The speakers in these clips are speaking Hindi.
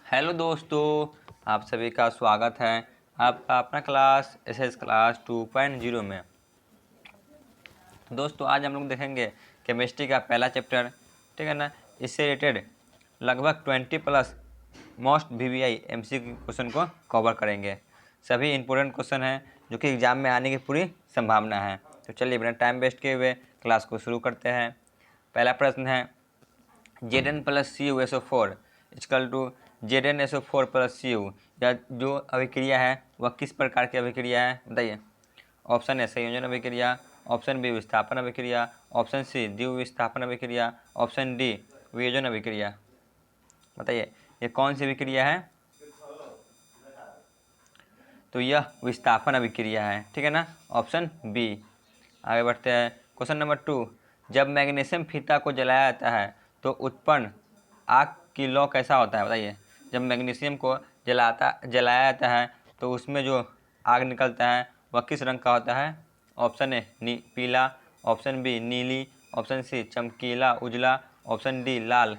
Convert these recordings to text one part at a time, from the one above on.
हेलो दोस्तों, आप सभी का स्वागत है आपका अपना क्लास एसएस क्लास 2.0 में। दोस्तों आज हम लोग देखेंगे केमिस्ट्री का पहला चैप्टर, ठीक है ना। इससे रिलेटेड लगभग 20 plus most VVI MCQ question को कवर करेंगे। सभी इंपॉर्टेंट क्वेश्चन हैं जो कि एग्जाम में आने की पूरी संभावना है। तो चलिए बिना टाइम वेस्ट किए हुए क्लास को शुरू करते हैं। पहला प्रश्न है Zn plus C U SO four equal to Zn SO four plus C U, या जो अभिक्रिया है वह किस प्रकार की अभिक्रिया है बताइए। ऑप्शन ए संयोजन अभिक्रिया, ऑप्शन बी विस्थापन अभिक्रिया, ऑप्शन सी द्विविस्थापन अभिक्रिया, ऑप्शन डी वियोजन अभिक्रिया। बताइए ये कौन सी अभिक्रिया है। तो यह विस्थापन अभिक्रिया है, ठीक है ना, ऑप्शन बी। आगे बढ़ते हैं क्वेश्चन नंबर 2। जब मैग्नीशियम फीता को जलाया जाता है तो उत्पन्न आग की लौ कैसा होता है बताइए। जब मैग्नीशियम को जलाया जाता है तो उसमें जो आग निकलता है वह किस रंग का होता है। ऑप्शन ए पीला, ऑप्शन बी नीली, ऑप्शन सी चमकीला उजला, ऑप्शन डी लाल।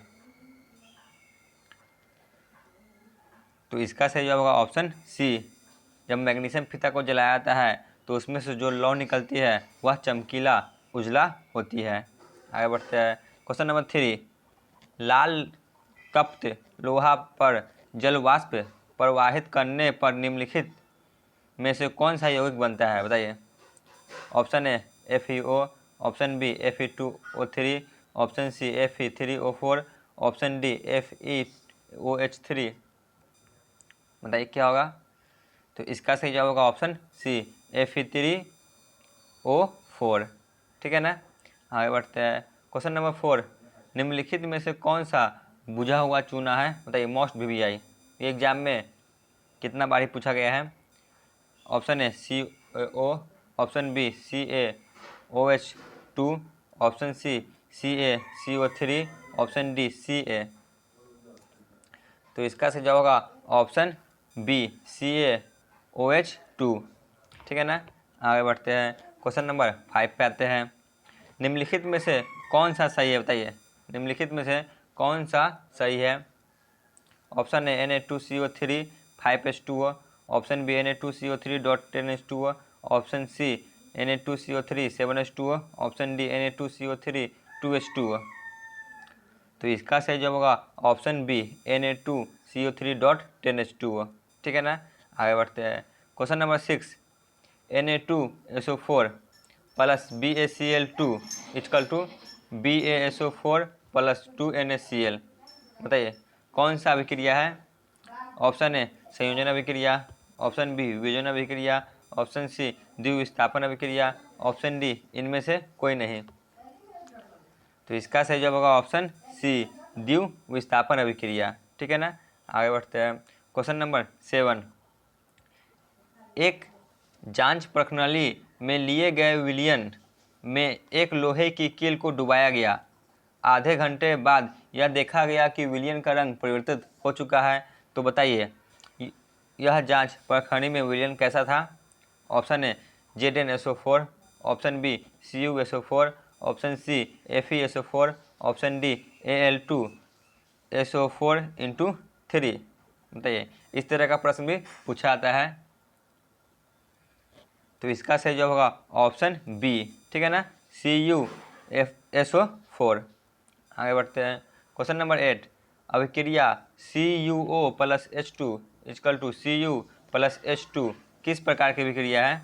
तो इसका सही जवाब होगा ऑप्शन सी। जब मैग्नीशियम फीता को जलाया जाता है तो उसमें से जो लौ निकलती है वह चमकीला उजला होती है। आगे बढ़ते हैं क्वेश्चन नंबर 3। लाल तप्त लोहा पर जल वाष्प प्रवाहित करने पर निम्नलिखित में से कौन सा यौगिक बनता है बताइए। Option A FeO, option B Fe2O3, option C Fe3O4, option D FeOH3। बताइए क्या होगा। तो इसका सही जवाब होगा ऑप्शन सी Fe3O4, ठीक है ना। आगे बढ़ते हैं क्वेश्चन नंबर 4। निम्नलिखित में से कौन सा बुझा हुआ चूना है बताइए। मोस्ट वीवीआई ये एग्जाम में कितना बार ही पूछा गया है। Option A CaO, option B CaOH2, option C CaCO3, option D Ca। तो इसका सही जवाब होगा ऑप्शन बी CaOH2, ठीक है ना। आगे बढ़ते हैं क्वेश्चन नंबर 5 पे आते हैं। निम्नलिखित में से कौन सा सही है बताइए। निम्नलिखित में से कौन सा सही है। Option A Na2CO3 5H2O, option B Na2CO3.10H2O, option C Na2CO3 7H2O, option D Na2CO3 2H2O। तो इसका सही जवाब होगा ऑप्शन बी Na2CO3.10H2O, ठीक है ना। आगे बढ़ते हैं question number 6। Na2SO4 plus BaCl2 equal to BaSO4 plus 2NaCl। बताइए कौन सा अभिक्रिया है। ऑप्शन ए संयोजन अभिक्रिया, ऑप्शन बी वियोजन अभिक्रिया, ऑप्शन सी द्विविस्थापन अभिक्रिया, ऑप्शन डी इनमें से कोई नहीं। तो इसका सही जवाब होगा ऑप्शन सी द्विविस्थापन अभिक्रिया, ठीक है ना। आगे बढ़ते हैं क्वेश्चन नंबर 7। एक जांच प्रणाली में लिए गए विलयन में एक लोहे की कील को डुबाया गया। आधे घंटे बाद यह देखा गया कि विलयन का रंग परिवर्तित हो चुका है। तो बताइए यह जांच प्रणाली में विलयन कैसा था। Option A ZnSO4, option B CuSO4, option C FeSO4, option D Al2SO4 × 3। बताइए इस तरह का प्रश्न भी पूछा आता है। तो इसका सही जवाब होगा ऑप्शन बी, ठीक है ना, CuSO4। आगे बढ़ते हैं क्वेश्चन नंबर 8। अभिक्रिया CuO plus H2 equal to Cu plus H2 किस प्रकार की अभिक्रिया है।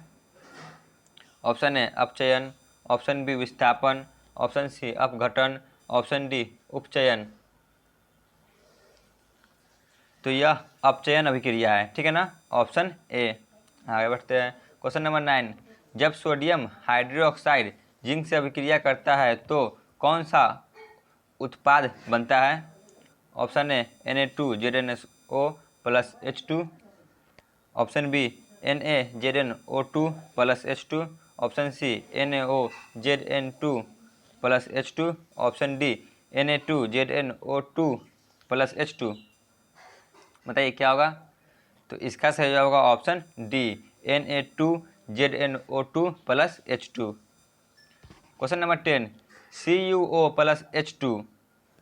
ऑप्शन ए अपचयन, ऑप्शन बी विस्थापन, ऑप्शन सी अपघटन, ऑप्शन डी उपचयन। तो यह अपचयन अभिक्रिया है, ठीक है ना, ऑप्शन ए। आगे बढ़ते हैं क्वेश्चन नंबर 9। जब सोडियम हाइड्रोक्साइड जिंक से अभिक्रिया करता है तो कौन सा उत्पाद बनता है। Option A Na2ZnO plus H2, option B NaZnO2 plus H2, option C NaOZn2 plus H2, option D Na2ZnO2 plus H2। बताइए क्या होगा। तो इसका सही जवाब होगा option D Na2ZnO2 plus H2। Question number 10। CuO plus H2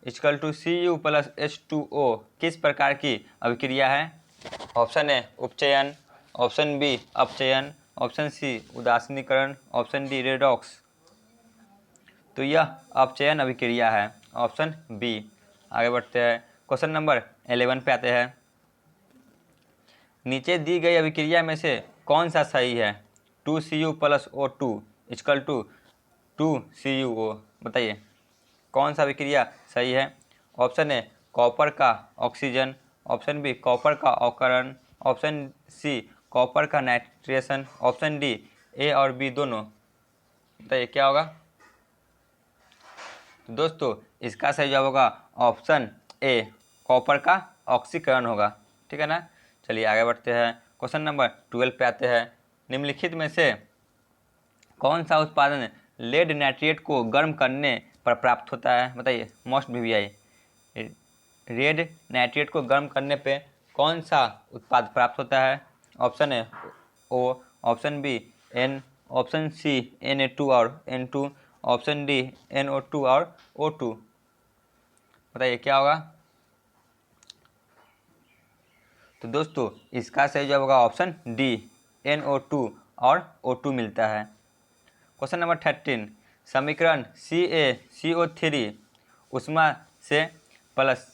equal to Cu plus H2O किस प्रकार की अभिक्रिया है? ऑप्शन ए उपचयन, ऑप्शन बी अपचयन, ऑप्शन सी उदासीनीकरण, ऑप्शन डी रेडॉक्स। तो यह अपचयन अभिक्रिया है, ऑप्शन बी। आगे बढ़ते हैं, क्वेश्चन नंबर 11 पे आते हैं। नीचे दी गई अभिक्रिया में से कौन सा सही है? 2Cu plus O2 equal to 2CuO। बताइए कौन सा अभिक्रिया सही है? ऑप्शन ए कॉपर का ऑक्सीजन, ऑप्शन बी कॉपर का अवकरण, ऑप्शन सी कॉपर का नाइट्रेशन, ऑप्शन डी ए और बी दोनों। बताइए क्या होगा? तो दोस्तों इसका सही जवाब होगा ऑप्शन ए, कॉपर का ऑक्सीकरण होगा। ठीक है ना। चलिए आगे बढ़ते हैं, क्वेश्चन नंबर 12 पे आते हैं। निम्नलिखित में से कौन सा उत्पादन लेड नाइट्रेट को गर्म करने पर प्राप्त होता है? बताइए, मोस्ट वीवीआई। रेड नाइट्रेट को गर्म करने पे कौन सा उत्पाद प्राप्त होता है? Option A O, option B N, option C Na2 और N2, ऑप्शन डी NO2 और O2। बताइए क्या होगा? तो दोस्तों इसका सही जवाब होगा ऑप्शन डी, NO2 और O2 मिलता है। क्वेश्चन नंबर 13, समीकरण CaCO3 उष्मा से प्लस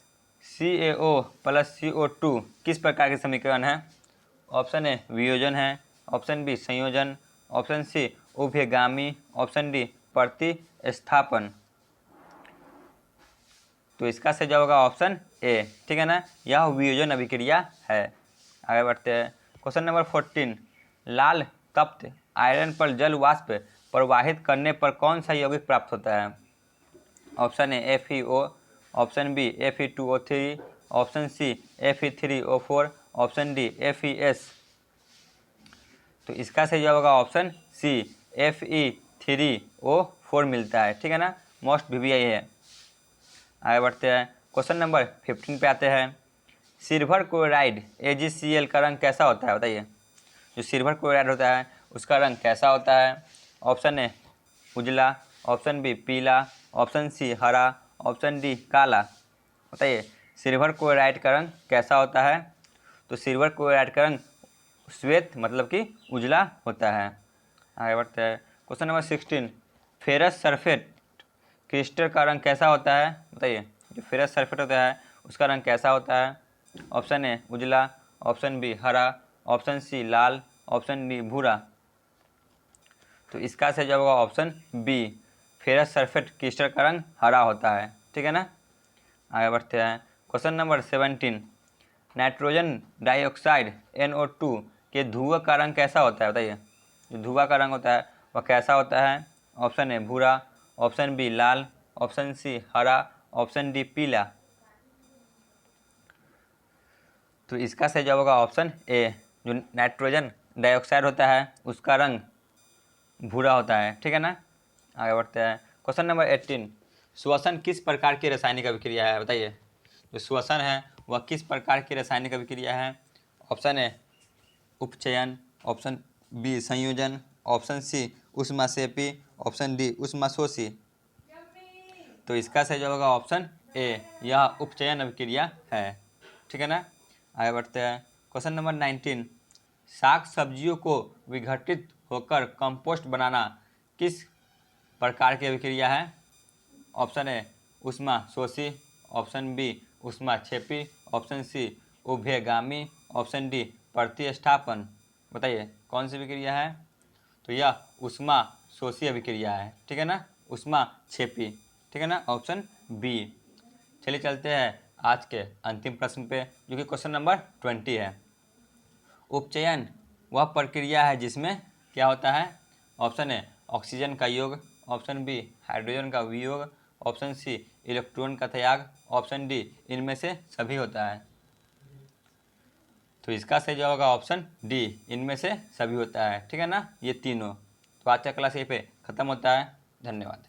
CaO प्लस CO2 किस प्रकार के समीकरण है? ऑप्शन ए वियोजन है, ऑप्शन बी संयोजन, ऑप्शन सी उभयगामी, ऑप्शन डी प्रतिस्थापन। तो इसका सही जवाब होगा ऑप्शन ए। ठीक है ना, यह वियोजन अभिक्रिया है। आगे बढ़ते हैं, क्वेश्चन नंबर 14, लाल तप्त आयरन पर जल वाष्प प्रवाहित करने पर कौन सा यौगिक प्राप्त होता है? Option A FeO, option B Fe2O3, option C Fe3O4, option D FeS। तो इसका सही जवाब होगा ऑप्शन सी, Fe3O4 मिलता है। ठीक है ना, मोस्ट वीवीआई है। आगे बढ़ते हैं, क्वेश्चन नंबर 15 पे आते हैं। सिल्वर क्लोराइड AgCl का रंग कैसा होता है? बताइए, जो सिल्वर क्लोराइड होता है उसका रंग कैसा होता है? ऑप्शन ए उजला, ऑप्शन बी पीला, ऑप्शन सी हरा, ऑप्शन डी काला। बताइए सिल्वर क्लोराइड का रंग कैसा होता है? तो सिल्वर क्लोराइड का रंग श्वेत मतलब कि उजला होता है। आगे बढ़ते हैं, question number 16, ferrous sulphate crystal का रंग कैसा होता है? बताइए, जो फेरस सल्फेट होता है उसका रंग कैसा होता है? ऑप्शन ए उजला, ऑप्शन बी हरा, ऑप्शन सी लाल, ऑप्शन डी भूरा। तो इसका सही जवाब होगा option B, ferrous sulphate crystal का रंग हरा होता है। ठीक है ना। आगे बढ़ते हैं, question number 17, nitrogen dioxide NO2 के धुआं का रंग कैसा होता है? बताइए, जो धुआं का रंग होता है वह कैसा होता है? ऑप्शन ए भूरा, ऑप्शन बी लाल, ऑप्शन सी हरा, ऑप्शन डी पीला। तो इसका सही जवाब होगा ऑप्शन ए, जो नाइट्रोजन डाइऑक्साइड होता है उसका रंग भूरा होता है। ठीक है ना। आगे बढ़ते हैं, क्वेश्चन नंबर 18, श्वसन किस प्रकार की रासायनिक अभिक्रिया है? बताइए, जो श्वसन है वह किस प्रकार की रासायनिक अभिक्रिया है? ऑप्शन ए उपचयन, ऑप्शन बी संयोजन, ऑप्शन सी ऊष्माक्षेपी, ऑप्शन डी ऊष्माशोषी। तो इसका सही जवाब होगा ऑप्शन ए, यह उपचयन अभिक्रिया है। ठीक है ना। आगे बढ़ते हैं, क्वेश्चन नंबर 19, साग सब्जियों को विघटित होकर कंपोस्ट बनाना किस प्रकार की अभिक्रिया है? ऑप्शन ए ऊष्माशोषी, ऑप्शन बी ऊष्माक्षेपी, ऑप्शन सी उभयगामी, ऑप्शन डी प्रतिस्थापन। बताइए कौन सी अभिक्रिया है? तो यह ऊष्माशोषी अभिक्रिया है। ठीक है ना, ऊष्माक्षेपी। ठीक है ना, ऑप्शन बी। चलिए चलते हैं आज के अंतिम प्रश्न पे, जो कि क्वेश्चन नंबर 20 है। उपचयन वह प्रक्रिया है जिसमें क्या होता है? ऑप्शन ए ऑक्सीजन का योग, ऑप्शन बी हाइड्रोजन का वियोग, ऑप्शन सी इलेक्ट्रॉन का त्याग, ऑप्शन डी इनमें से सभी होता है। तो इसका सही जवाब होगा ऑप्शन डी, इनमें से सभी होता है। ठीक है ना, ये तीनों। तो आज का क्लास यहीं पे ख़त्म होता है। धन्यवाद।